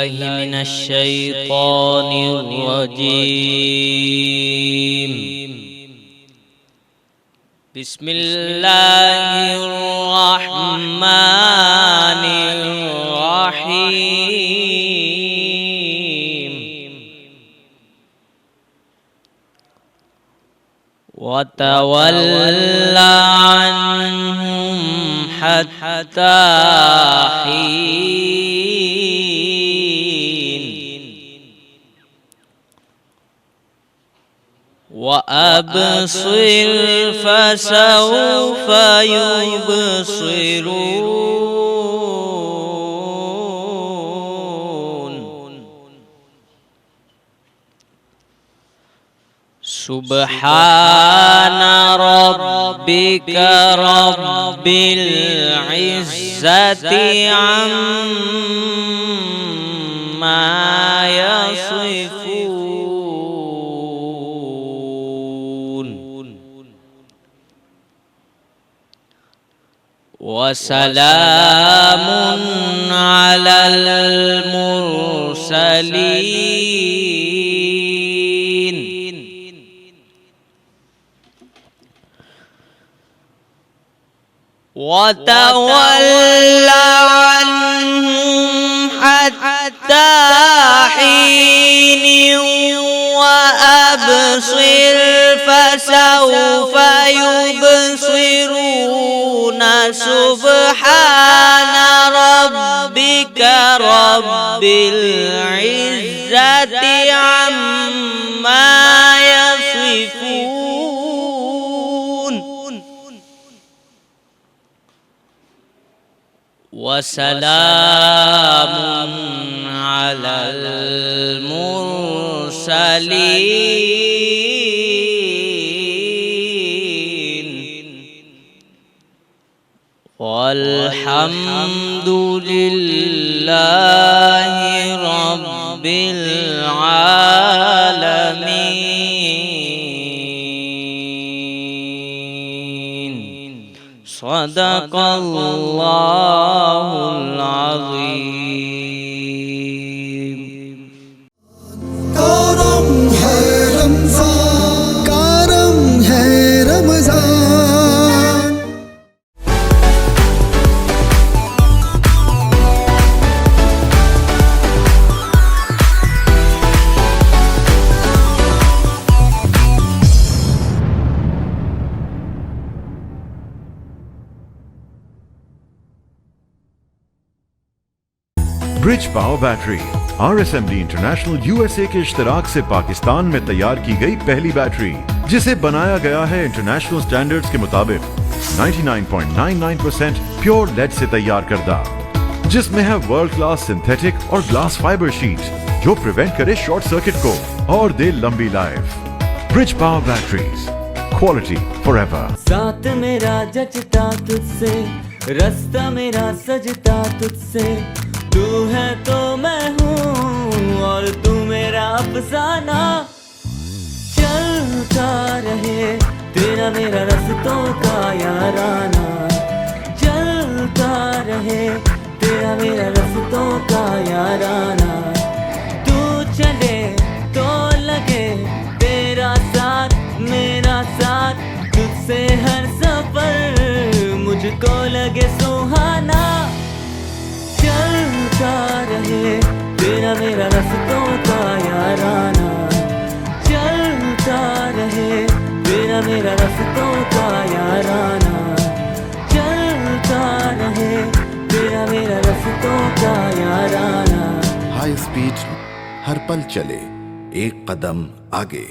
بالله من الشيطان الرجيم. بسم الله الرحمن الرحيم. وتول عنهم حتى حين وأبصر فسوف يبصرون. سبحان ربك رب العزة عما يصفون وسلام على المرسلين وتول عنهم حتى حين وأبصر فسوف يبصرون. سبحان ربك رب العزة عما يصفون وسلام على المرسلين والحمد لله رب العالمين. صدق الله العظيم. کرم ہے رمضان، کرم ہے Ramzan. Bridge power battery RSMD international USA کے اشتراک سے پاکستان میں تیار کی گئی پہلی بیٹری، جسے بنایا گیا ہے انٹرنیشنل سٹینڈرڈز کے مطابق 99.99% پیور لیڈ سے تیار کردہ، جس میں ہے ورلڈ کلاس سنتھیٹک اور گلاس فائبر شیٹ جو پریونٹ کرے شارٹ سرکٹ کو اور دے لمبی life. Bridge power batteries, quality for ever. ساتھ میرا جچتا تجھ سے، رستہ میرا سجتا تجھ سے، تو ہے تو میں ہوں اور تو میرا افسانہ. چلتا رہے تیرا میرا رستوں کا یارانہ، چلتا رہے تیرا میرا رستوں کا یارانہ. تو چلے تو لگے تیرا ساتھ میرا ساتھ، تجھ سے ہر سفر مجھ کو لگے سہانا. چلتا رہے تیرا میرا رستوں کا یارانہ، چلتا رہے تیرا میرا رستوں کا یارانہ، چلتا رہے تیرا میرا رستوں کا یارانہ. ہائی اسپیڈ ہر پل چلے ایک قدم آگے.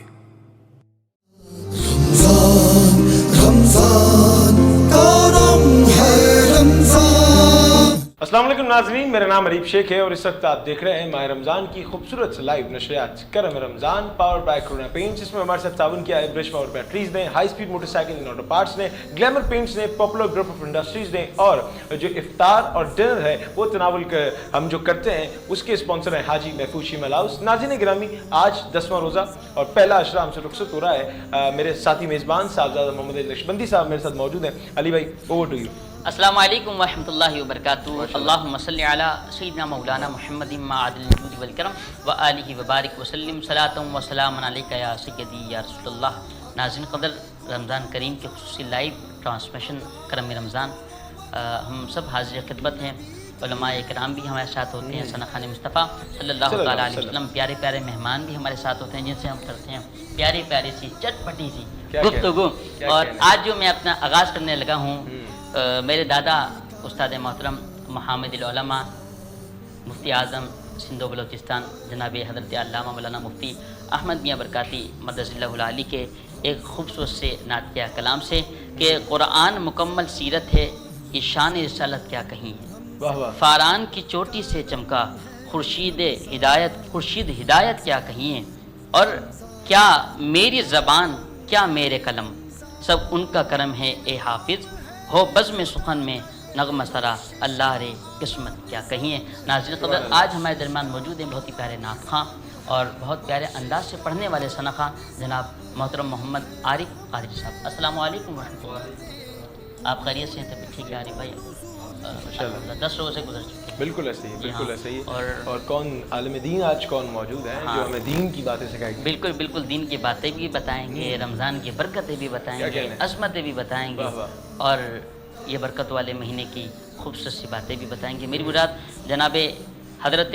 رمضان رمضان کرم ہے رمضان. السلام علیکم ناظرین، میرا نام عریب شیخ ہے اور اس وقت آپ دیکھ رہے ہیں ماہ رمضان کی خوبصورت سے لائیو نشریات کرم رمضان پاور بائی کرونا پینٹس، جس میں ہمارے ساتھ تعاون کیا ہے برج پاور بیٹریز نے، high speed motor cycle and auto parts نے، گلیمر پینٹس نے، پاپولر گروپ آف انڈسٹریز نے، اور جو افطار اور ڈنر ہے وہ تناول ہم جو کرتے ہیں اس کے اسپانسر ہیں حاجی محفوظ شیمال ہاؤس. ناظرین گرامی، آج 10واں روزہ اور پہلا عشرہ ہم سے رخصت ہو رہا ہے. میرے ساتھی میزبان صاحبزادہ محمد علی لکشبندی صاحب میرے ساتھ موجود ہیں. علی بھائی، اوور ٹو یو. السلام علیکم ورحمۃ اللہ وبرکاتہ. اللہم صلی علی سیدنا مولانا محمد معادل الجود والکرم وآلہ وبارک وسلم صلاۃ و سلام علیک یا سیدی یا رسول اللہ. ناظرین قدر، رمضان کریم کے خصوصی لائیو ٹرانسمیشن کرم رمضان، ہم سب حاضر خدمت ہیں. علماء کرام بھی ہمارے ساتھ ہوتے ہیں، ثنا خان مصطفیٰ صلی اللہ تعالیٰ علیہ وسلم، پیارے پیارے مہمان بھی ہمارے ساتھ ہوتے ہیں جن سے ہم کرتے ہیں پیاری پیاری سی چٹ پٹی سی گفتگو. اور آج جو میں اپنا آغاز کرنے لگا ہوں، میرے دادا استاد محترم محمد العلماء مفتی اعظم سندھ و بلوچستان جناب حضرت علامہ مولانا مفتی احمد میاں برکاتی مدث اللہ العالی کے ایک خوبصورت سے نعتیہ کلام سے کہ قرآن مکمل سیرت ہے، یہ شان رسالت کیا کہیں ہے. فاران کی چوٹی سے چمکا خورشید ہدایت کیا کہیں ہے. اور کیا میری زبان کیا میرے قلم، سب ان کا کرم ہے اے حافظ. ہو بزم سخن میں نغمہ سرا اللہ رے قسمت کیا کہیں ہے. ناظرین قدر، آج ہمارے درمیان موجود ہیں بہت ہی پیارے نعت خواں اور بہت پیارے انداز سے پڑھنے والے ثنا خواں جناب محترم محمد عارف قادری صاحب. السلام علیکم ورحمۃ اللہ. آپ خیریت سے ہیں؟ طبیعت ٹھیک ہے عارف بھائی؟ 10 روز سے گزر چکے. بالکل ایسے ہی، بالکل ایسے ہی. اور کون عالم دین آج کون موجود ہے جو ہمیں دین کی باتیں سکھائیں گے؟ بالکل بالکل، دین کی باتیں بھی بتائیں گے، رمضان کی برکتیں بھی بتائیں گے، عظمتیں بھی بتائیں گے، اور یہ برکت والے مہینے کی خوبصورت سی باتیں بھی بتائیں گے. میری مراد جناب حضرت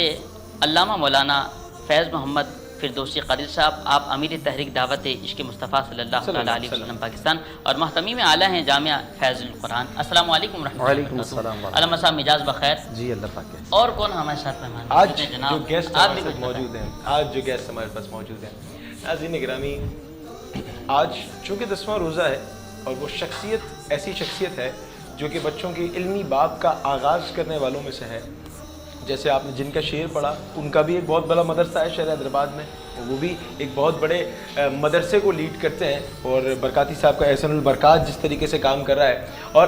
علامہ مولانا فیض محمد فردوسی قادری صاحب، آپ امیر تحریک دعوت عشق مصطفیٰ صلی اللہ تعالیٰ علیہ وسلم پاکستان اور محتمیم اعلیٰ ہیں جامعہ فیض القرآن. السلام علیکم ورحمۃ اللہ. وعلیکم السلام. علامہ صاحب مجاز بخیر؟ جی اللہ پاک. اور کون ہمارے ساتھ مہمان آج جناب؟ جو گیسٹ ہمارے ساتھ موجود ہیں، آج جو گیسٹ ہمارے پاس موجود ہیں، ناظرین گرامی، آج چونکہ 10واں روزہ ہے اور وہ شخصیت ایسی شخصیت ہے جو کہ بچوں کے علمی باب کا آغاز کرنے والوں میں سے ہے. جیسے آپ نے جن کا شعر پڑھا، ان کا بھی ایک بہت بڑا مدرسہ ہے شہر حیدرآباد میں، وہ بھی ایک بہت بڑے مدرسے کو لیڈ کرتے ہیں. اور برکاتی صاحب کا احسن البرکات جس طریقے سے کام کر رہا ہے، اور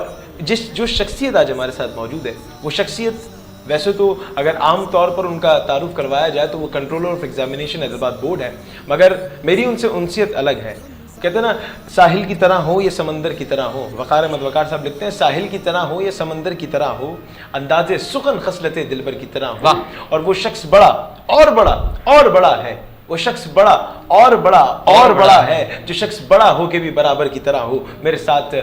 جو شخصیت آج ہمارے ساتھ موجود ہے، وہ شخصیت ویسے تو اگر عام طور پر ان کا تعارف کروایا جائے تو وہ controller of examination Hyderabad board ہے، مگر میری ان سے انسیت الگ ہے. کہتے ہیں نا، ساحل کی طرح ہو یا سمندر کی طرح ہو. وقار احمد وقار صاحب لکھتے ہیں ساحل کی طرح ہو یا سمندر کی طرح ہو، انداز سخن خصلت دلبر کی طرح ہو. اور وہ شخص بڑا اور بڑا اور بڑا ہے، وہ شخص بڑا اور بڑا اور بڑا ہے جو شخص بڑا ہو کے بھی برابر کی طرح ہو. میرے ساتھ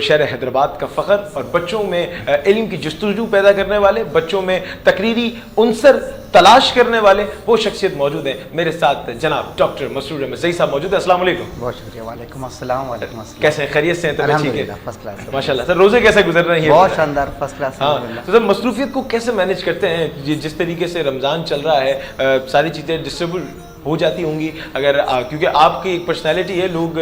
شہر حیدرآباد کا فخر اور بچوں میں علم کی جستجو پیدا کرنے والے، بچوں میں تقریری عنصر تلاش کرنے والے وہ شخصیت موجود ہیں. میرے ساتھ جناب ڈاکٹر مسرور احمد زئی صاحب موجود ہیں. السلام علیکم. بہت شکریہ. وعلیکم السلام. وعلیکم السلام. کیسے ہیں؟ خیریت سے ہیں؟ طبیعت ٹھیک ہے؟ First class. ماشاء اللہ. سر روزے کیسے گزر رہے ہیں؟ بہت شاندار، فرسٹ کلاس. ہاں تو سر مصروفیت کو کیسے مینیج کرتے ہیں؟ جس طریقے سے رمضان چل رہا ہے، ساری چیزیں ڈسٹریبیوٹ ہو جاتی ہوں گی اگر کیونکہ آپ کی ایک پرسنالٹی ہے، لوگ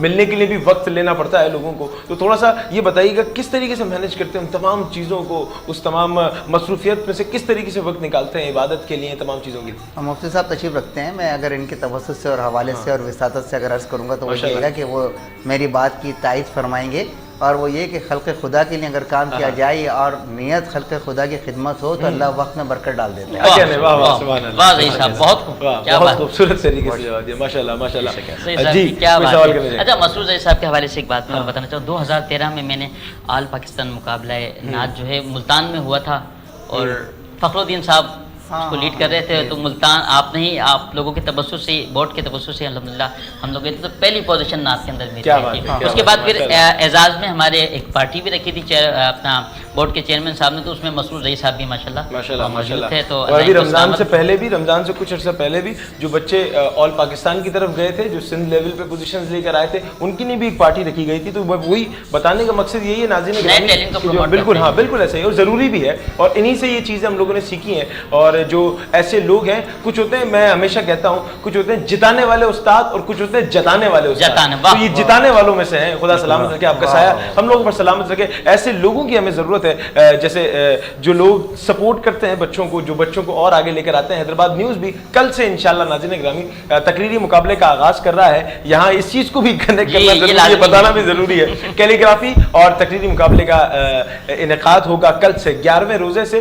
ملنے کے لیے بھی وقت لینا پڑتا ہے لوگوں کو، تو تھوڑا سا یہ بتائیے گا کس طریقے سے مینیج کرتے ہیں ان تمام چیزوں کو، اس تمام مصروفیت میں سے کس طریقے سے وقت نکالتے ہیں عبادت کے لیے، تمام چیزوں کے لیے؟ مفتی صاحب تشریف رکھتے ہیں. میں اگر ان کے توسط سے اور حوالے سے اور وساطت سے اگر عرض کروں گا تو وہ یہ گا کہ وہ میری بات کی تائید فرمائیں گے، اور وہ یہ کہ خلق خدا کے لیے اگر کام کیا جائے اور نیت خلق خدا کی خدمت ہو تو اللہ وقت میں برکت ڈال دیتا ہے. بہت خوبصورت طریقے سے جواب دیا. ماشاء اللہ ماشاء اللہ. جی کیا بات ہے. اچھا مسرور زئی صاحب کے حوالے سے ایک بات میں بتانا چاہوں. 2013 میں نے آل پاکستان مقابلہ نعت جو ہے ملتان میں ہوا تھا، اور فخر الدین صاحب اس کو لیڈ کر رہے تھے. تو ملتان آپ نہیں، آپ لوگوں کے تبصر سے، بورڈ کے تبصر سے الحمدللہ ہم لوگ گئے تھے، تو پہلی پوزیشن نعت کے اندر میری. اس کے بعد پھر اعزاز میں ہمارے ایک پارٹی بھی رکھی تھی اپنا بورڈ کے چیئرمین صاحب نے، تو اس میں مسرور زئی صاحب بھی ماشاءاللہ موجود تھے. تو ابھی رمضان سے پہلے بھی، رمضان سے کچھ عرصہ پہلے بھی جو بچے آل پاکستان کی طرف گئے تھے، جو سندھ لیول پہ پوزیشنز لے کر آئے تھے، ان کی بھی ایک پارٹی رکھی گئی تھی. تو وہی بتانے کا مقصد یہی ہے ناظرین، بالکل ہاں بالکل ایسا ہی، اور ضروری بھی ہے، اور انہی سے یہ چیزیں ہم لوگوں نے سیکھی ہیں. اور جو ایسے لوگ ہیں، کچھ ہوتے ہیں، میں ہمیشہ کہتا ہوں، کچھ ہوتے ہیں جتانے والے استاد اور کچھ ہوتے ہیں جتانے والے استاد. تو یہ جتانے والوں میں سے ہیں. خدا سلامت رکھے، آپ کا سایہ ہم لوگوں پر سلامت رکھے. ایسے لوگوں کی ہمیں ضرورت ہے، جیسے جو لوگ سپورٹ کرتے ہیں بچوں کو، جو بچوں کو اور آگے لے کر آتے ہیں. حیدرآباد نیوز بھی کل سے انشاءاللہ ناظرین گرامی تقریری مقابلے کا آغاز کر رہا ہے. یہاں اس چیز کو بھی کنیکٹ کرنا ضروری ہے، بتانا بھی ضروری ہے. کیلی گرافی اور تقریری مقابلے کا انعقاد ہوگا کل سے 11ویں روزے سے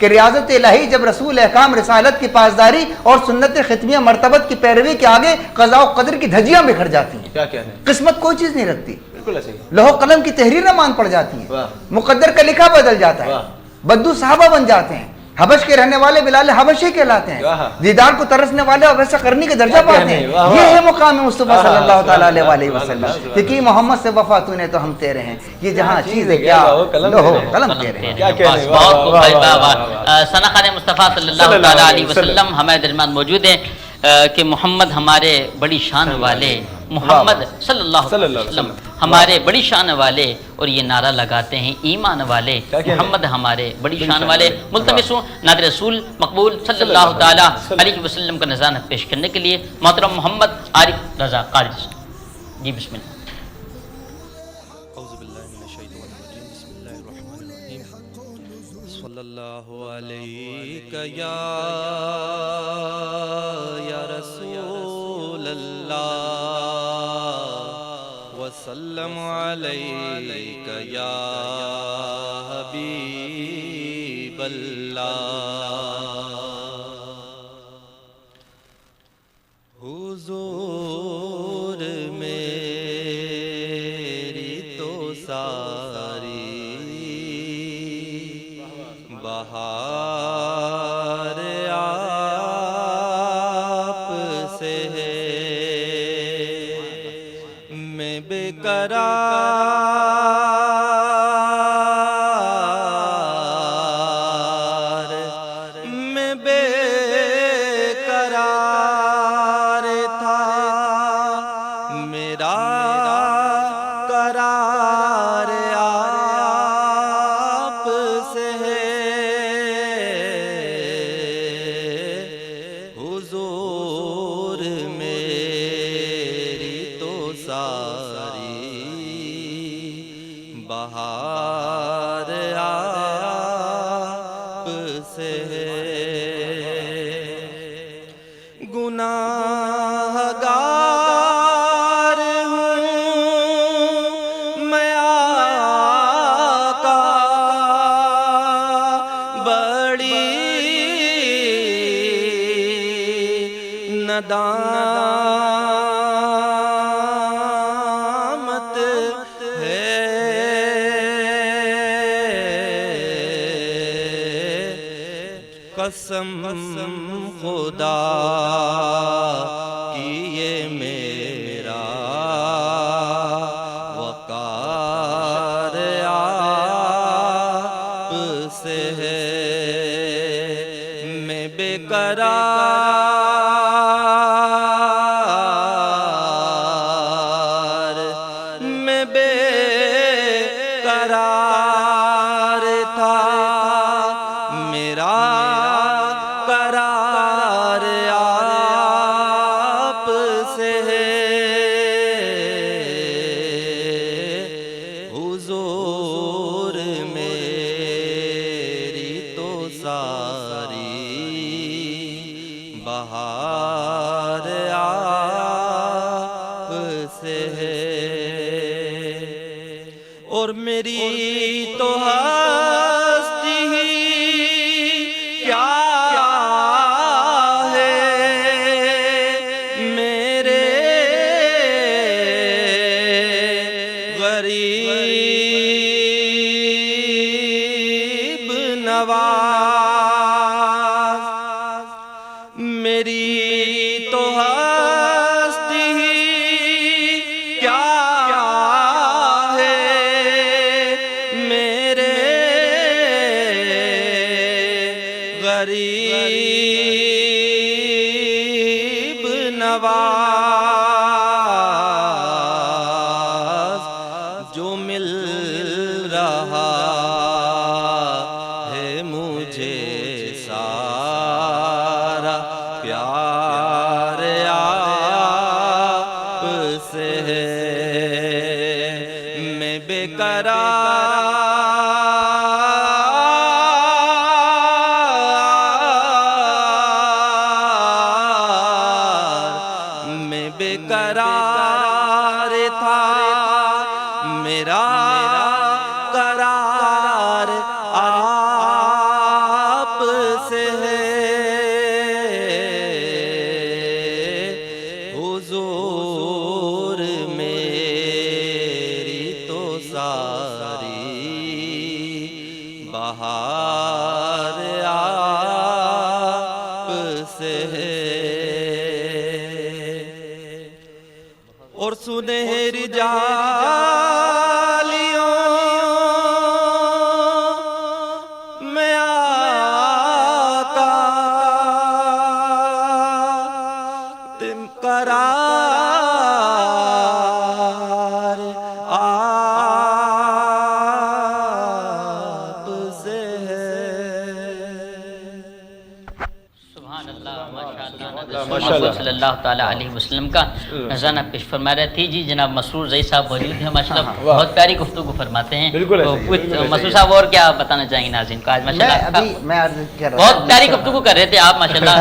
کہ ریاضت الہی جب رسول احکام رسالت کی پاسداری اور سنت ختمیہ مرتبت کی پیروی کے آگے قضاء و قدر کی دھجیاں بکھر جاتی ہیں. کیا کہنے ہیں, قسمت کوئی چیز نہیں رکھتی, بالکل ایسے ہی. لوح قلم کی تحریر نہ مان پڑ جاتی ہے, مقدر کا لکھا بدل جاتا ہے, بدو صحابہ بن جاتے ہیں, حبش کے رہنے والے بلال حبشی کہلاتے ہیں, دیدار کو ترسنے والے ویسا کرنی کے درجہ پاتے ہیں. یہ ہے مقام مصطفیٰ صلی اللہ تعالیٰ علیہ وسلم کہ کی محمد سے وفا تو نے تو ہم تیرے ہیں, یہ جہاں چیز ہے کیا لوح قلم تیرے ہیں. ثنا خان مصطفیٰ صلی اللہ تعالیٰ علیہ وسلم ہمارے درمیان موجود ہیں کہ محمد ہمارے بڑی شان والے, محمد صلی اللہ علیہ وسلم ہمارے بڑی شان والے, اور یہ نعرہ لگاتے ہیں ایمان والے, محمد ہمارے بڑی شان والے. ملتمس ہوں نعت رسول مقبول صلی اللہ تعالیٰ علیہ وسلم کا نذرانہ پیش کرنے کے لیے محترم محمد عارف رضا قاری. جی بسم اللہ. صلی اللہ علیہ یا رسول اللہ وسلم علیک یا حبیب اللہ. حضور میری تو ساری بہار آپ سے ہے, میں بے قرار, میں بے قرار تھا, میرا قرار آپ سے ہے. حضور میری تو ساری بہار آپ سے ہے. گناہگار ہوں میں آقا, بڑی ندامت ہے, قسم خدا کی یہ میرا وقار آپ سے ہے. میں بے قرار, میں بے قرار تھا, میرا قرار آپ سے ہے. حضور میری تو ساری بہار آپ سے ہے, اور میری تو ہستی ہی کیا ہے, میرے غریب نواز. میری تو ہستی ہی کیا ہے, میرے غریب نواز. جو مل رہا ہے مجھے سارا پیار آپ سے ہے. میں بے قرار, میں بے قرار تھا, میرا قرار آپ حضور میری تو ساری بہار آپ سے ہے اور سنہری جالیوں میں آقا تم قرار آپ سے ہے. سبحان اللہ ماشاء اللہ صلی اللہ تعالیٰ علیہ وسلم کا نذرانہ پیش فرما رہے تھے. جی جناب مسرور زئی صاحب موجود ہیں ماشاء اللہ, بہت پیاری گفتگو فرماتے ہیں. بالکل تو کچھ مسرور صاحب اور کیا بتانا چاہیں گے ناظرین کو؟ آج ماشاء اللہ میں عرض کر رہا بہت پیاری گفتگو کر رہے تھے آپ ماشاء اللہ.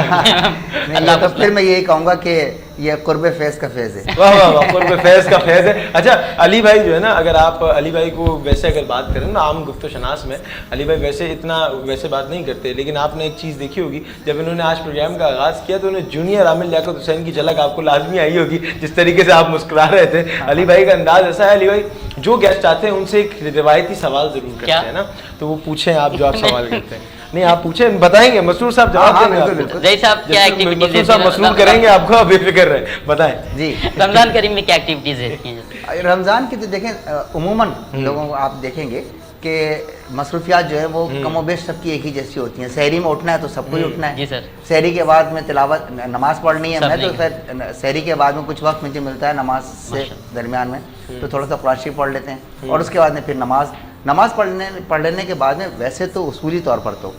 اللہ تو پھر میں یہی کہوں گا کہ یہ قرب فیض کا فیض ہے. واہ واہ واہ, قرب فیض کا فیض ہے. اچھا علی بھائی جو ہے نا, اگر آپ علی بھائی کو ویسے اگر بات کریں نا عام گفت و شناس میں, علی بھائی ویسے اتنا ویسے بات نہیں کرتے, لیکن آپ نے ایک چیز دیکھی ہوگی جب انہوں نے آج پروگرام کا آغاز کیا تو انہیں جونیئر عامل لیاقت حسین کی جھلک آپ کو لازمی آئی ہوگی, جس طریقے سے آپ مسکرا رہے تھے. علی بھائی کا انداز ایسا ہے, علی بھائی جو گیسٹ آتے ہیں ان سے ایک روایتی سوال ضرور کرتے ہیں نا, تو وہ پوچھیں آپ جو آپ سوال کرتے ہیں. نہیں آپ پوچھیں, بتائیں گے مسرور صاحب جواب دیں گے. زئی صاحب کیا ایکٹیویٹیز مسرور صاحب مسرور کریں گے آپ کو, بے فکر رہیں, بتائیں. جی رمضان کریم میں کیا ایکٹیویٹیز رہتی ہیں؟ رمضان کی تو دیکھیں عموماً لوگوں کو آپ دیکھیں گے کہ مصروفیات جو ہے وہ کم و بیش سب کی ایک ہی جیسی ہوتی ہیں. سحری میں اٹھنا ہے تو سب کو ہی اٹھنا ہے. جی سر. سحری کے بعد میں تلاوت نماز پڑھنی ہے, میں تو خیر سحری کے بعد میں کچھ وقت مجھے ملتا ہے نماز سے درمیان میں, تو تھوڑا سا قرآن شریف پڑھ لیتے ہیں, اور اس کے بعد میں پھر نماز پڑھ لینے کے بعد میں ویسے تو اصولی طور پر تو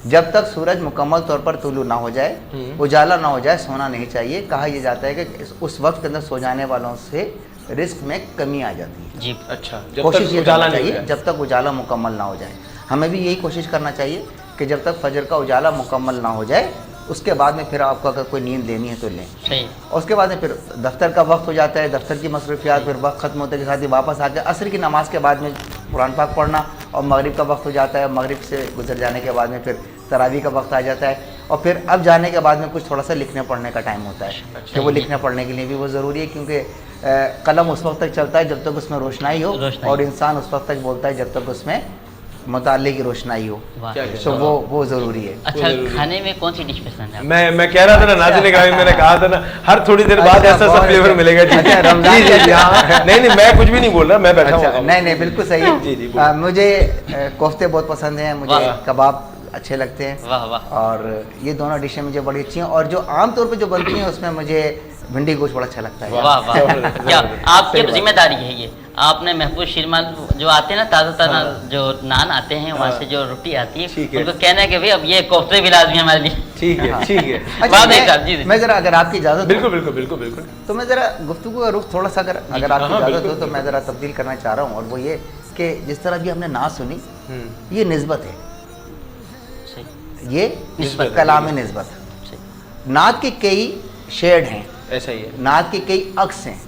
جب تک سورج مکمل طور پر طلوع نہ ہو جائے, اجالا نہ ہو جائے, سونا نہیں چاہیے. کہا یہ جاتا ہے کہ اس وقت کے اندر سو جانے والوں سے رزق میں کمی آ جاتی ہے. جی اچھا, کوشش یہ کرنا چاہیے جب تک اجالا مکمل نہ ہو جائے. ہمیں بھی یہی کوشش کرنا چاہیے کہ جب تک فجر کا اجالا مکمل نہ ہو جائے, اس کے بعد میں پھر آپ کو اگر کوئی نیند لینی ہے تو لیں. صحیح. اور اس کے بعد میں پھر دفتر کا وقت ہو جاتا ہے, دفتر کی مصروفیات, پھر وقت ختم ہوتے کے ساتھ ہی واپس آ کے عصر کی نماز کے بعد میں قرآن پاک پڑھنا, اور مغرب کا وقت ہو جاتا ہے, مغرب سے گزر جانے کے بعد میں پھر تراویح کا وقت آ جاتا ہے, اور پھر اب جانے کے بعد میں کچھ تھوڑا سا لکھنے پڑھنے کا ٹائم ہوتا ہے کہ وہ لکھنے پڑھنے کے لیے بھی وہ ضروری ہے, کیونکہ قلم اس وقت تک چلتا ہے جب تک اس میں روشنائی ہو, اور انسان اس وقت تک بولتا ہے جب تک اس میں مطالعے کی روشنائی ہو, تو وہ ضروری ہے. اچھا کھانے میں کون سی ڈش پسند ہے؟ میں کہہ رہا تھا نا ناظرین گرامی, میں نے کہا تھا نا ہر تھوڑی دیر بعد ایسا سا فلیور ملے گا. جی نہیں میں کچھ بھی نہیں بول رہا, میں بیٹھا ہوں. نہیں بالکل صحیح. مجھے کوفتے بہت پسند ہیں, مجھے کباب اچھے لگتے ہیں, اور یہ دونوں ڈشیں مجھے بڑی اچھی ہیں. اور جو عام طور پہ جو بنتی ہیں اس میں مجھے بھنڈی گوشت بڑا اچھا لگتا ہے. واہ واہ, کیا آپ کی ذمہ داری ہے یہ. آپ نے محفوظ شیرمال جو آتے ہیں نا, تازہ جو نان آتے ہیں وہاں سے جو روٹی آتی ہے, ان کو کہنا ہے کہ بھائی اب یہ کوفتے بھی لازمی ہمارے لیے. ٹھیک ہے ٹھیک ہے. میں ذرا اگر آپ کی اجازت بالکل تو میں ذرا گفتگو کا رخ تھوڑا سا اگر آپ کی اجازت ہو تو میں ذرا تبدیل کرنا چاہ رہا ہوں, اور وہ یہ کہ جس طرح بھی ہم نے نعت سنی, یہ نسبت ہے, یہ کلام نسبت. نعت کے کئی شیڈ ہیں, ایسا ہی ہے, نعت کے کئی عکس ہیں.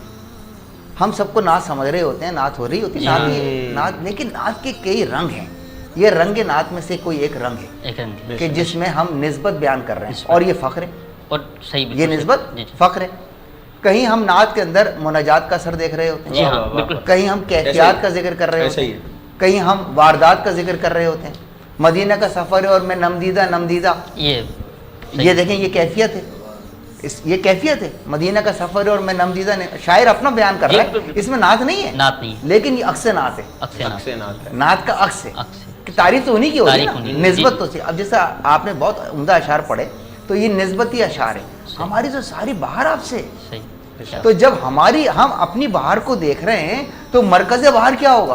ہم سب کو نعت سمجھ رہے ہوتے ہیں, نعت ہو رہی ہوتی ہے نعت, لیکن نعت کے کئی رنگ ہیں. یہ رنگ نعت میں سے کوئی ایک رنگ ہے کہ جس میں ہم نسبت بیان کر رہے ہیں, اور یہ فخر ہے, اور یہ نسبت فخر ہے. کہیں ہم نعت کے اندر مناجات کا اثر دیکھ رہے ہوتے ہیں, کہیں ہم کیفیات کا ذکر کر رہے ہوتے ہیں, کہیں ہم واردات کا ذکر کر رہے ہوتے ہیں. مدینہ کا سفر ہے اور میں نمدیدہ, یہ دیکھیں یہ کیفیت ہے, یہ کیفیت ہے. مدینہ کا سفر ہے اور میں نمدیدہ, شاعر اپنا بیان کر رہا ہے, اس میں نعت نہیں ہے, لیکن یہ عکس نعت ہے, نعت کا عکس ہے. تعریف تو انہی کی ہوتی ہے, نسبت تو سی. اب جیسا آپ نے بہت عمدہ اشعار پڑھے, تو یہ نسبتی اشعار ہے. ہماری تو ساری بہار آپ سے, تو جب ہم اپنی بہار کو دیکھ رہے ہیں تو مرکز بہار کیا ہوگا؟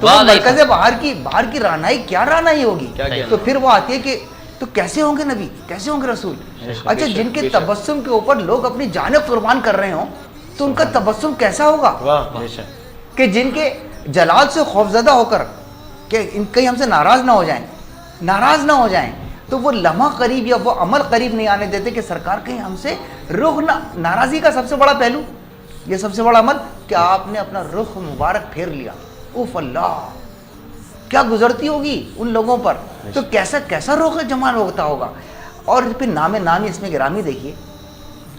تو مرکز بہار کی رانائی کیا رانائی ہوگی؟ تو پھر وہ آتی ہے کہ تو کیسے ہوں گے نبی, کیسے ہوں گے رسول؟ اچھا جن کے تبسم کے اوپر لوگ اپنی جانیں قربان کر رہے ہوں تو ان کا تبسم کیسا ہوگا؟ کہ جن کے جلال سے خوفزدہ ہو کر کہ کہیں ہم سے ناراض نہ ہو جائیں, تو وہ لمحہ قریب یا وہ عمل قریب نہیں آنے دیتے کہ سرکار کہیں ہم سے رخ ناراضی کا سب سے بڑا پہلو, یہ سب سے بڑا عمل کہ آپ نے اپنا رخ مبارک پھیر لیا. اوف اللہ, کیا گزرتی ہوگی ان لوگوں پر, تو کیسا رخ جمال ہوتا ہوگا. اور پھر نامی اس میں گرامی دیکھیے,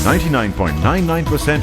99.99%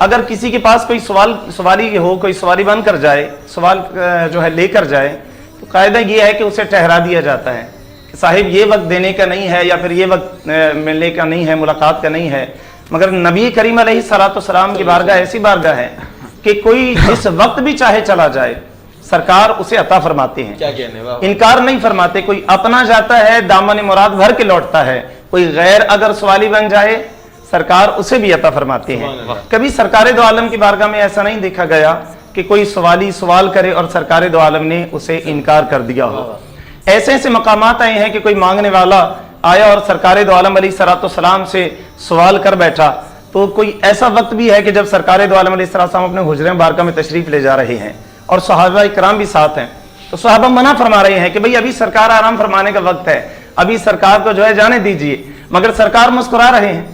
اگر کسی کے پاس کوئی سوالی ہو, کوئی سوالی بن کر جائے, سوال جو ہے لے کر جائے, تو قاعدہ یہ ہے کہ اسے ٹھہرا دیا جاتا ہے کہ صاحب یہ وقت دینے کا نہیں ہے یا پھر یہ وقت ملنے کا نہیں ہے, ملاقات کا نہیں ہے. مگر نبی کریم علیہ السلام کی بارگاہ ایسی بارگاہ ہے کہ کوئی جس وقت بھی چاہے چلا جائے سرکار اسے عطا فرماتے ہیں, انکار نہیں فرماتے. کوئی اپنا جاتا ہے دامن مراد بھر کے لوٹتا ہے, کوئی غیر اگر سوالی بن جائے سرکار اسے بھی عطا فرماتے ہیں. کبھی سرکار دو عالم کی بارگاہ میں ایسا نہیں دیکھا گیا کہ کوئی سوالی سوال کرے اور سرکار دو عالم نے اسے انکار کر دیا ہو. ایسے ایسے مقامات آئے ہیں کہ کوئی مانگنے والا آیا اور سرکار دو عالم علیہ السلام سے سوال کر بیٹھا, تو کوئی ایسا وقت بھی ہے کہ جب سرکار دو عالم علیہ السلام اپنے حجرے بارگاہ میں تشریف لے جا رہے ہیں اور صحابہ اکرام بھی ساتھ ہیں, تو صحابہ منع فرما رہے ہیں کہ بھئی ابھی سرکار آرام فرمانے کا وقت ہے, ابھی سرکار کو جو ہے جانے دیجئے. مگر سرکار مسکرا رہے ہیں.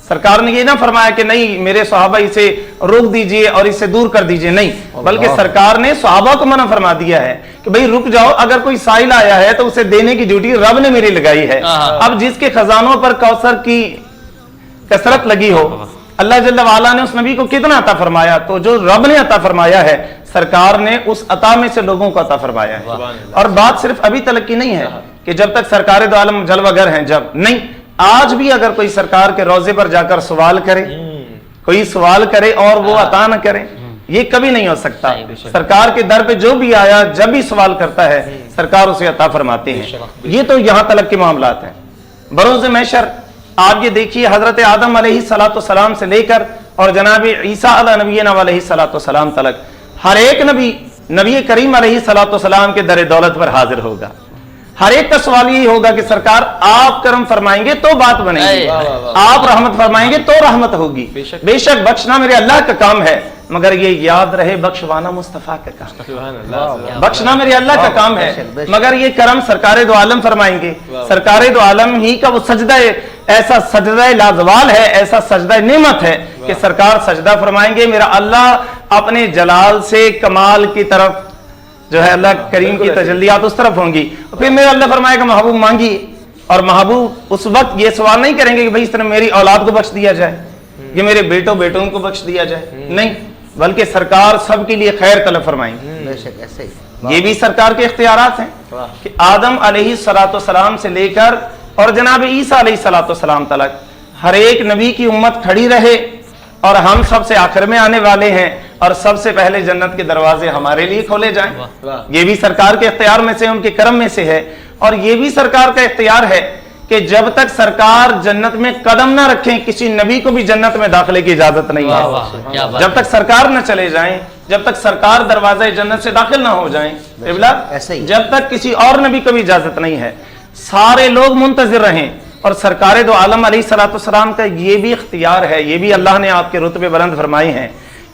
سرکار نے یہ نہ فرمایا کہ نہیں میرے صحابہ اسے روک دیجئے اور اسے دور کر دیجئے, نہیں, بلکہ سرکار نے صحابہ کو منع فرما دیا ہے کہ بھئی رک جاؤ, اگر کوئی سائل آیا ہے تو اسے دینے کی ڈیوٹی رب نے میری لگائی ہے. اب جس کے خزانوں پر کوثر کی کثرت لگی ہو, اللہ جل وعلا نے اس نبی کو کتنا عطا فرمایا, تو جو رب نے عطا فرمایا ہے سرکار نے اس عطا میں سے لوگوں کو عطا فرمایا ہے. اور بات صرف ابھی تلک کی نہیں ہے کہ جب تک سرکار دو عالم جلوہ گر ہیں, جب نہیں, آج بھی اگر کوئی سرکار کے روضے پر جا کر سوال کرے, کوئی سوال کرے اور وہ عطا نہ کرے, یہ کبھی نہیں ہو سکتا. سرکار کے در پہ جو بھی آیا جب بھی سوال کرتا ہے سرکار اسے عطا فرماتے ہیں. یہ تو یہاں تلک کے معاملات ہیں. بروز محشر آپ یہ دیکھیے حضرت آدم علیہ السلام سے لے کر اور جناب عیسیٰ علیہ نبینا علیہ السلام تلک ہر ایک نبی کریم علیہ السلام کے در دولت پر حاضر ہوگا. ہر ایک کا سوال یہی ہوگا کہ سرکار آپ کرم فرمائیں گے تو بات بنے گی, آپ رحمت فرمائیں گے تو رحمت ہوگی. بے شک بخشنا میرے اللہ کا کام ہے, مگر یہ یاد رہے بخشوانا مصطفیٰ کا کام. بخشنا میرے اللہ کا کام ہے, مگر یہ کرم سرکار دو عالم فرمائیں گے. سرکار دو عالم ہی کا وہ سجدہ ایسا سجدہ لازوال ہے, ایسا سجدہ نعمت ہے کہ سرکار سجدہ فرمائیں گے. میرا اللہ اپنے جلال سے کمال کی طرف جو ہے اللہ کریم کی تجلیات اس طرف ہوں گی. پھر میرا اللہ فرمائے گا محبوب مانگی, اور محبوب اس وقت یہ سوال نہیں کریں گے کہ بھئی اس طرح میری اولاد کو بخش دیا جائے, یہ میرے بیٹوں کو بخش دیا جائے, نہیں, بلکہ سرکار سب کے لیے خیر طلب فرمائیں گے. یہ بھی سرکار کے اختیارات ہیں کہ آدم علیہ السلام سے لے کر اور جناب عیسیٰ علیہ السلام تلک ہر ایک نبی کی امت کھڑی رہے, اور ہم سب سے آخر میں آنے والے ہیں, اور سب سے پہلے جنت کے دروازے ہمارے لیے کھولے جائیں. یہ بھی سرکار کے اختیار میں سے, ان کے کرم میں سے ہے. اور یہ بھی سرکار کا اختیار ہے کہ جب تک سرکار جنت میں قدم نہ رکھیں کسی نبی کو بھی جنت میں داخلے کی اجازت نہیں ہے. جب تک سرکار نہ چلے جائیں, جب تک سرکار دروازہ جنت سے داخل نہ ہو جائیں, جب تک کسی اور نبی کو بھی اجازت نہیں ہے, سارے لوگ منتظر رہیں. اور سرکار دو عالم علیہ السلام کا یہ بھی اختیار ہے, یہ بھی اللہ نے آپ کے رتبے بلند فرمائے ہیں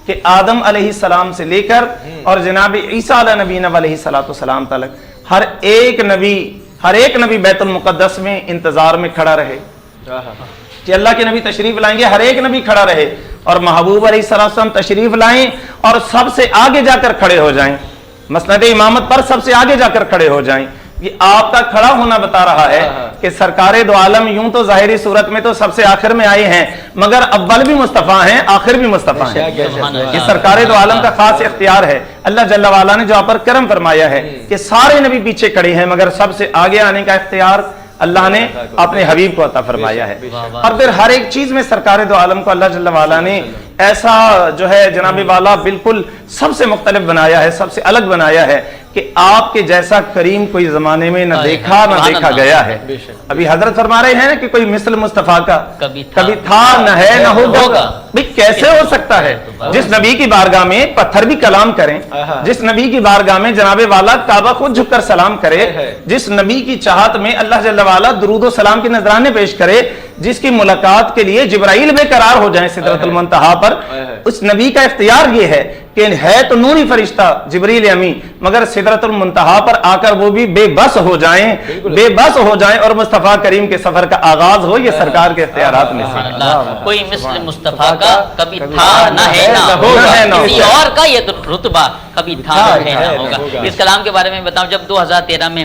کہ آدم علیہ السلام سے لے کر اور جناب عیسیٰ علیہ نبینا علیہ السلام تلک ہر ایک نبی بیت المقدس میں انتظار میں کھڑا رہے کہ اللہ کے نبی تشریف لائیں گے. ہر ایک نبی کھڑا رہے اور محبوب علیہ السلام تشریف لائیں اور سب سے آگے جا کر کھڑے ہو جائیں, مسند امامت پر سب سے آگے جا کر کھڑے ہو جائیں. یہ آپ کا کھڑا ہونا بتا رہا ہے کہ سرکار دو عالم یوں تو ظاہری صورت میں تو سب سے آخر میں آئے ہیں, مگر اول بھی مصطفیٰ ہیں, آخر بھی مصطفیٰ ہیں. یہ سرکار دو عالم کا خاص اختیار ہے. اللہ جل وعلا نے جو آپ پر کرم فرمایا ہے کہ سارے نبی پیچھے کھڑے ہیں, مگر سب سے آگے آنے کا اختیار اللہ نے اپنے حبیب کو عطا فرمایا ہے. اور پھر ہر ایک چیز میں سرکار دو عالم کو اللہ جل وعلا نے ایسا جو ہے جناب والا بالکل سب سے مختلف بنایا ہے, سب سے الگ بنایا ہے کہ آپ کے جیسا کریم کوئی زمانے میں نہ دیکھا نہ دیکھا گیا ہے. ابھی حضرت فرما رہے ہیں کہ کوئی مثل مصطفیٰ کا کبھی تھا نہ ہے نہ ہوگا. بھئی کیسے ہو سکتا ہے؟ جس نبی کی بارگاہ میں پتھر بھی کلام کریں, جس نبی کی بارگاہ میں جناب والا کعبہ خود جھک کر سلام کرے, جس نبی کی چاہت میں اللہ جل وعلا درود و سلام کے نذرانے پیش کرے, جس کی ملاقات کے لیے جبرائیل بے قرار ہو جائیں سدرۃ المنتہا پر, اس نبی کا اختیار یہ ہے کہ ہے تو نوری فرشتہ جبریل امی, مگر سدرۃ المنتہا پر آ کر وہ بھی بے بس ہو جائیں اور مصطفیٰ کریم کے سفر کا آغاز ہو. یہ سرکار کے اختیارات میں سے کوئی مثل مصطفیٰ کا کبھی تھا نہ ہے نہ ہوگا, کسی اور کا یہ رتبہ کبھی تھا نہ ہے نہ ہوگا. اس کلام کے بارے میں بتاؤں, جب 2013 میں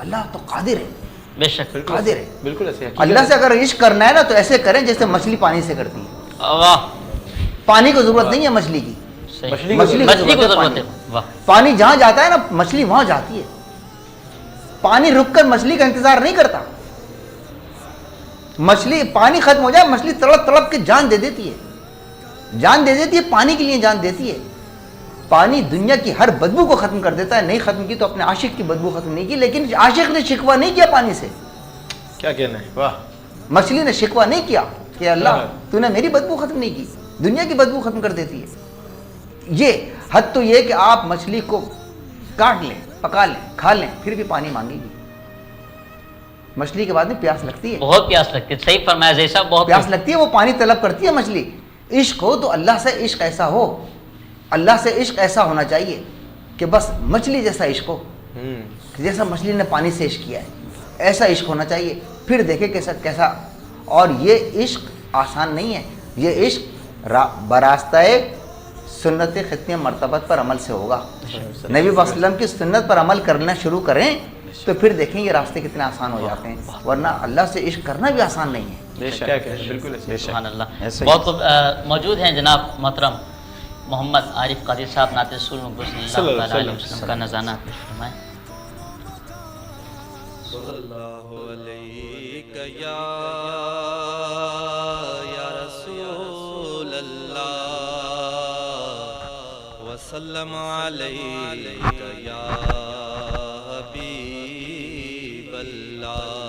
اللہ تو قادر ہے, بے شک قادر ہے. بالکل ایسے حقیقت اللہ سے اگر عشق کرنا ہے نا تو ایسے کریں جیسے مچھلی پانی سے کرتی ہے. واہ پانی کو ضرورت نہیں ہے مچھلی کی, صحیح. مچھلی مچھلی کو ضرورت ہے. واہ پانی جہاں جاتا ہے نا مچھلی وہاں جاتی ہے. پانی رک کر مچھلی کا انتظار نہیں کرتا. مچھلی پانی ختم ہو جائے مچھلی تڑپ تڑپ کے جان دے دیتی ہے, جان دے دیتی ہے, پانی کے لیے جان دیتی ہے. پانی دنیا کی ہر بدبو کو ختم کر دیتا ہے. نہیں ختم کی تو اپنے عاشق کی بدبو ختم نہیں کی, لیکن عاشق نے شکوہ نہیں کیا پانی سے. کیا کہنا ہے, واہ. مچھلی نے شکوہ نہیں کیا کہ اللہ تو نے میری بدبو ختم نہیں کی, دنیا کی بدبو ختم کر دیتی ہے. یہ حد تو یہ کہ آپ مچھلی کو کاٹ لیں, پکا لیں, کھا لیں, پھر بھی پانی مانگے گی. مچھلی کے بعد میں پیاس لگتی ہے, بہت پیاس لگتی ہے. صحیح فرمایا زئی صاحب, بہت پیاس لگتی ہے, وہ پانی طلب کرتی ہے مچھلی. عشق ہو تو اللہ سے عشق ایسا ہو, اللہ سے عشق ایسا ہونا چاہیے کہ بس مچھلی جیسا عشق ہو, جیسا مچھلی نے پانی سے عشق کیا ہے ایسا عشق ہونا چاہیے. پھر دیکھیں کیسا. اور یہ عشق آسان نہیں ہے, یہ عشق براستہ سنت ختم مرتبت پر عمل سے ہوگا. نبی صلی اللہ علیہ وسلم کی سنت پر عمل کرنا شروع کریں تو پھر دیکھیں یہ راستے کتنے آسان ہو جاتے ہیں, ورنہ اللہ سے عشق کرنا بھی آسان نہیں ہے. کیا کہنا ہے, بالکل ایسے. سبحان اللہ. بہت خوب. موجود ہیں جناب محترم محمد عارف قادری صاحب, نعت رسول صلی اللہ تعالی علیہ وسلم کا نذرانہ پیش فرمائیں. صلی اللہ علیہ یا رسول اللہ وسلم علیہ یا حبیب اللہ.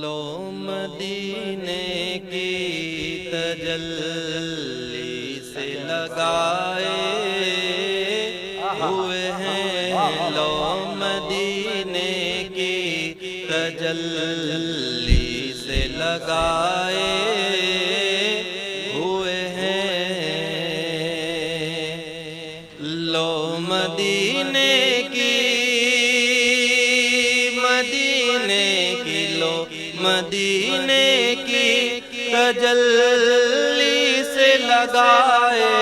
لو مدینے کی تجلی سے لگائے ہوئے ہیں, لو مدینے کی تجلی سے لگائے ہوئے ہیں, لو مدینے کی لو مدینے کی تجلی سے لگائے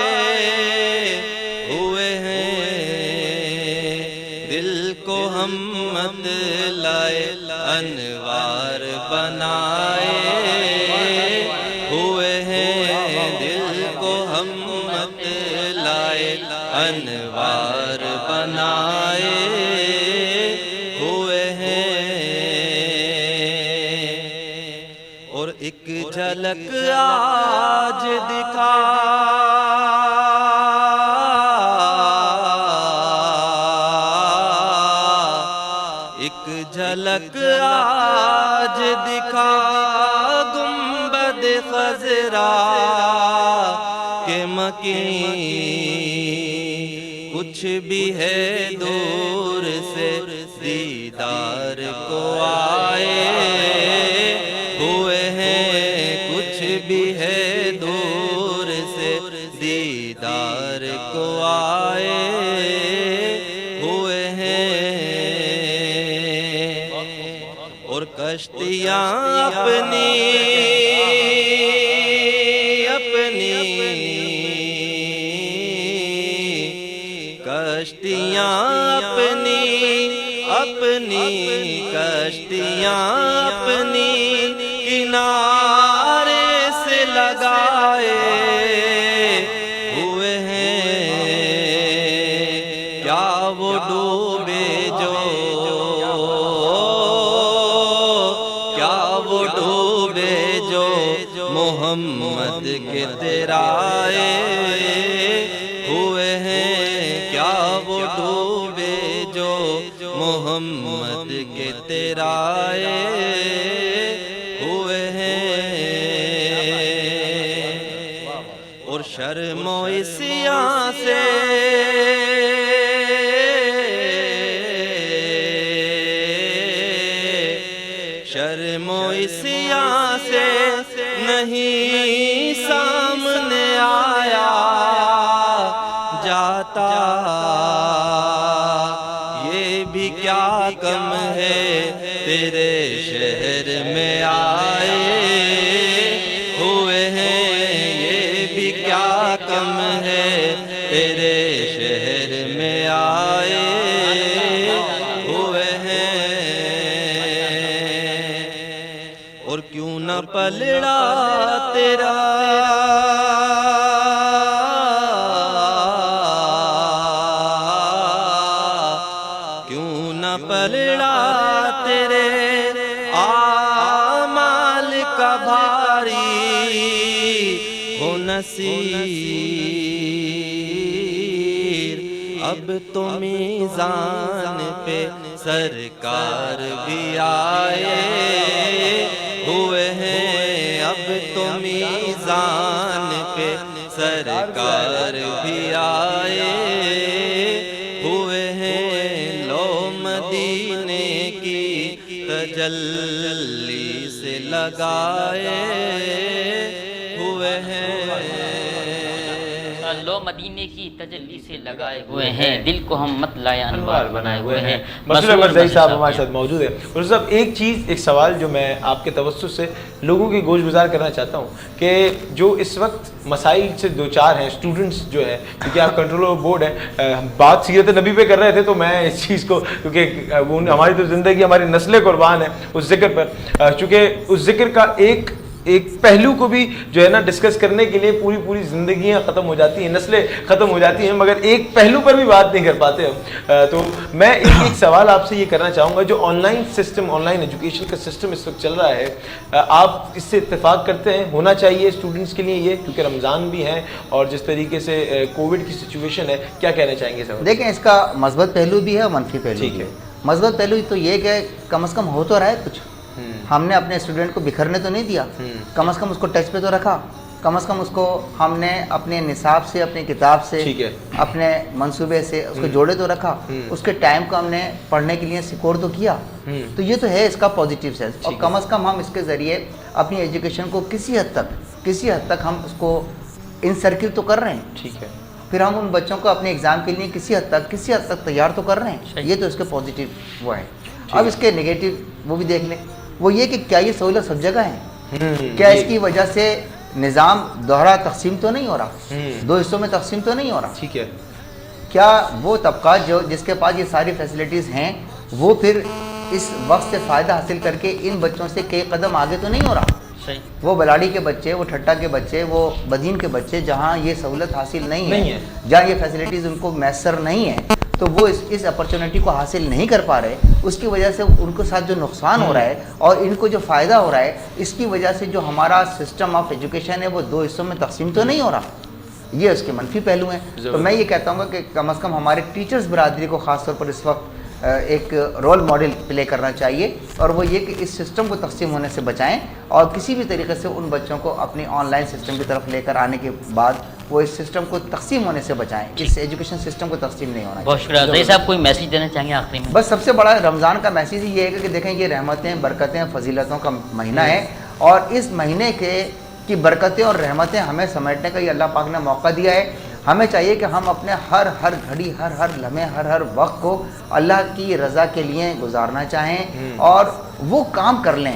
ہوئے ہیں, دل کو ہم مت لائے انوار بنائے ہوئے ہیں, دل کو ہم مت لائے انوار بنائے ہوئے ہیں. اور ایک جھلک آج دکھا جھلک آج دکھا گنبد خضرا کے مکین, کچھ بھی ہے دور سے دیدار کو آئے ہوئے ہیں, کچھ بھی ہے دور سے دیدار کو آئے ہوئے ہیں. اور کشتیاں اپنی کشتیاں اپنی کشتیاں اپنی کنارے سے لگائے ہوئے ہیں, کیا وہ ڈوبے جو محمد کے ترائے ہوئے ہیں, کیا وہ ڈوبے جو محمد کے ترائے ہوئے ہیں. اور شرم و عصیاں سے شرم و عصیاں سے نہیں سامنے آیا جاتا, یہ بھی کیا کم ہے تیرے شہر میں آئے ہوئے ہیں, یہ بھی کیا کم ہے تیرے شہر میں آئے ہو نصیر اب تو میزان پہ سرکار بھی آئے ہوئے ہیں اب تو میزان پہ سرکار بھی آئے ہوئے ہیں لو مدینے کی تجلی سے لگائے ہوئے ہیں لو مدینے کی تجلی سے لگائے ہوئے ہیں دل کو ہم مطلع انوار بنائے ہوئے ہیں مسعود احمد زئی صاحب ہمارے ساتھ موجود ہیں. اور صاحب ایک چیز ایک سوال جو میں آپ کے توسط سے لوگوں کی گوش گزار کرنا چاہتا ہوں کہ جو اس وقت مسائل سے دو چار ہیں اسٹوڈنٹس جو ہے کیونکہ آپ کنٹرول بورڈ ہیں بات سیرت نبی پہ کر رہے تھے تو میں اس چیز کو کیونکہ ہماری تو زندگی ہماری نسلیں قربان ہے اس ذکر پر چونکہ اس ذکر کا ایک پہلو کو بھی جو ہے نا ڈسکس کرنے کے لیے پوری زندگیاں ختم ہو جاتی ہیں نسلیں ختم ہو جاتی ہیں مگر ایک پہلو پر بھی بات نہیں کر پاتے ہم. تو میں ایک سوال آپ سے یہ کرنا چاہوں گا جو on line system on line education کا سسٹم اس وقت چل رہا ہے آپ اس سے اتفاق کرتے ہیں ہونا چاہیے اسٹوڈنٹس کے لیے یہ کیونکہ رمضان بھی ہیں اور جس طریقے سے کووڈ کی سچویشن ہے کیا کہنا چاہیں گے سر؟ دیکھیں اس کا مثبت پہلو بھی ہے اور منفی پہلو بھی ہے. مثبت پہلو تو یہ کہ کم از کم ہو تو رہا ہے کچھ ہم نے اپنے اسٹوڈنٹ کو بکھرنے تو نہیں دیا کم از کم اس کو ٹچ پہ تو رکھا کم از کم اس کو ہم نے اپنے نصاب سے اپنی کتاب سے اپنے منصوبے سے اس کو جوڑے تو رکھا اس کے ٹائم کو ہم نے پڑھنے کے لیے سیکور تو کیا تو یہ تو ہے اس کا پازیٹیو سینس اور کم از کم ہم اس کے ذریعے اپنی ایجوکیشن کو کسی حد تک ہم اس کو ان سرکل تو کر رہے ہیں. ٹھیک ہے پھر ہم ان بچوں کو اپنے ایگزام کے لیے کسی حد تک تیار تو کر رہے ہیں یہ تو اس کے پازیٹیو وہ ہے. اب اس کے نگیٹو وہ بھی دیکھ لیں وہ یہ کہ کیا یہ سہولت سب جگہ ہے کیا اس کی وجہ سے نظام دوہرا تقسیم تو نہیں ہو رہا دو حصوں میں تقسیم تو نہیں ہو رہا ٹھیک ہے کیا وہ طبقات جو جس کے پاس یہ ساری فیسلٹیز ہیں وہ پھر اس وقت سے فائدہ حاصل کر کے ان بچوں سے کئی قدم آگے تو نہیں ہو رہا وہ بلاڑی کے بچے وہ ٹھٹا کے بچے وہ بدین کے بچے جہاں یہ سہولت حاصل نہیں ہے جہاں یہ فیسلٹیز ان کو میسر نہیں ہیں تو وہ اس اپرچونٹی کو حاصل نہیں کر پا رہے اس کی وجہ سے ان کے ساتھ جو نقصان ہو رہا ہے اور ان کو جو فائدہ ہو رہا ہے اس کی وجہ سے جو ہمارا سسٹم آف ایجوکیشن ہے وہ دو حصوں میں تقسیم تو نہیں ہو رہا یہ اس کے منفی پہلو ہیں. تو میں یہ کہتا ہوں کہ کم از کم ہمارے ٹیچرز برادری کو خاص طور پر اس وقت ایک رول ماڈل پلے کرنا چاہیے اور وہ یہ کہ اس سسٹم کو تقسیم ہونے سے بچائیں اور کسی بھی طریقے سے ان بچوں کو اپنی آن لائن سسٹم کی طرف لے کر آنے کے بعد وہ اس سسٹم کو تقسیم ہونے سے بچائیں اس ایجوکیشن سسٹم کو تقسیم نہیں ہونا. بہت شکریہ زئی صاحب کوئی میسیج دینا چاہیں گے آخری میں؟ بس سب سے بڑا رمضان کا میسیج یہ ہے کہ دیکھیں یہ رحمتیں برکتیں فضیلتوں کا مہینہ ہے اور اس مہینے کی برکتیں اور رحمتیں ہمیں سمیٹنے کا یہ اللہ پاک نے موقع دیا ہے. ہمیں چاہیے کہ ہم اپنے ہر گھڑی ہر لمحے ہر وقت کو اللہ کی رضا کے لیے گزارنا چاہیں اور وہ کام کر لیں.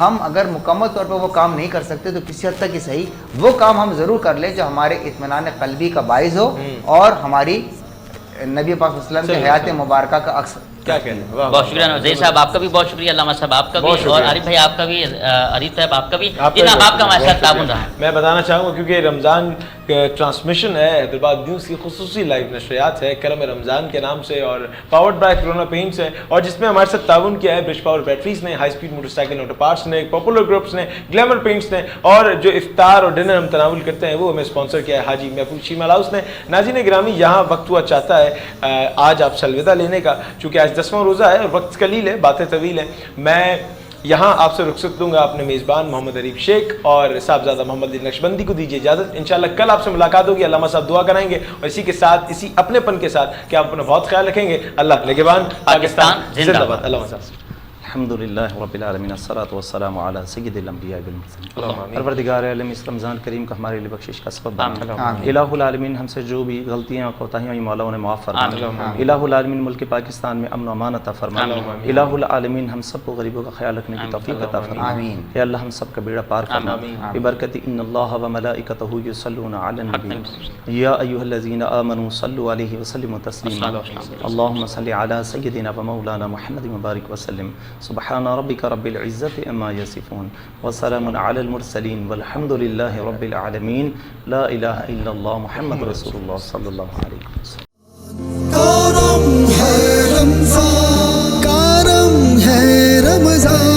ہم اگر مکمل طور پر وہ کام نہیں کر سکتے تو کسی حد تک ہی صحیح وہ کام ہم ضرور کر لیں جو ہمارے اطمینان قلبی کا باعث ہو اور ہماری نبی پاک صلی اللہ علیہ وسلم کی حیات مبارکہ کا عکس. بہت شکریہ زئی صاحب آپ کا بھی بہت شکریہ علامہ صاحب آپ کا بھی اور عارف بھائی آپ کا بھی عارف صاحب آپ کا بھی جناب آپ کا ہمارے ساتھ تعاون رہا. میں بتانا چاہوں گا کیونکہ رمضان ٹرانسمیشن ہے حیدرآباد نیوز کی خصوصی لائیو نشریات ہے کرم رمضان کے نام سے اور پاورڈ بائی کرونا پینٹس ہے اور جس میں ہمارے ساتھ تعاون کیا ہے برج پاور بیٹریز نے high speed motor cycle auto parts نے پاپولر گروپس نے گلیمر پینٹس نے اور جو افطار اور ڈنر ہم تناول کرتے ہیں وہ ہمیں اسپانسر کیا ہے حاجی محفوظ شیمال ہاؤس نے. ناظرین گرامی یہاں وقت ہوا چاہتا ہے آج آپ سے الوداع لینے کا چونکہ آج 10واں روزہ ہے اور وقت قلیل ہے باتیں طویل ہیں. میں یہاں آپ سے رخصت دوں گا اپنے میزبان محمد عریف شیخ اور صاحبزادہ محمد علی نقشبندی کو دیجیے اجازت. انشاءاللہ کل آپ سے ملاقات ہوگی. علامہ صاحب دعا کرائیں گے اور اسی کے ساتھ اسی اپنے پن کے ساتھ کہ آپ اپنا بہت خیال رکھیں گے. اللہ نگہبان. پاکستان زندہ باد. علامہ صاحب الحمدللہ رب العالمین الصلاۃ والسلام علی سید الانبیاء والمرسلین. پروردگار عالم اس رمضان کریم کا ہمارے لیے بخشش کا سبب بنا. الہ العالمین ہم سے جو بھی غلطیاں اور کوتاہیاں ہوئی مولا انہیں معاف فرما. الہ العالمین ملک پاکستان میں امن و امان عطا فرما. الہ العالمین ہم سب کو غریبوں کا خیال رکھنے کی توفیق عطا فرما. اے اللہ ہم سب کا بیڑا پار فرما ببرکت ان اللہ و ملائکتہ یصلون علی النبی یا ایھا الذین آمنوا صلوا علیہ وسلموا تسلیما. اللهم صل علی سیدنا و مولانا محمد مبارک وسلم. سبحان ربک رب العزت عما یصفون وسلام علی المرسلین والحمد للہ رب العالمین. لا الہ الا اللہ محمد رسول اللہ صلی اللہ علیہ وسلم. کرم ہے رمضان کرم ہے رمضان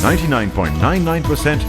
99.99%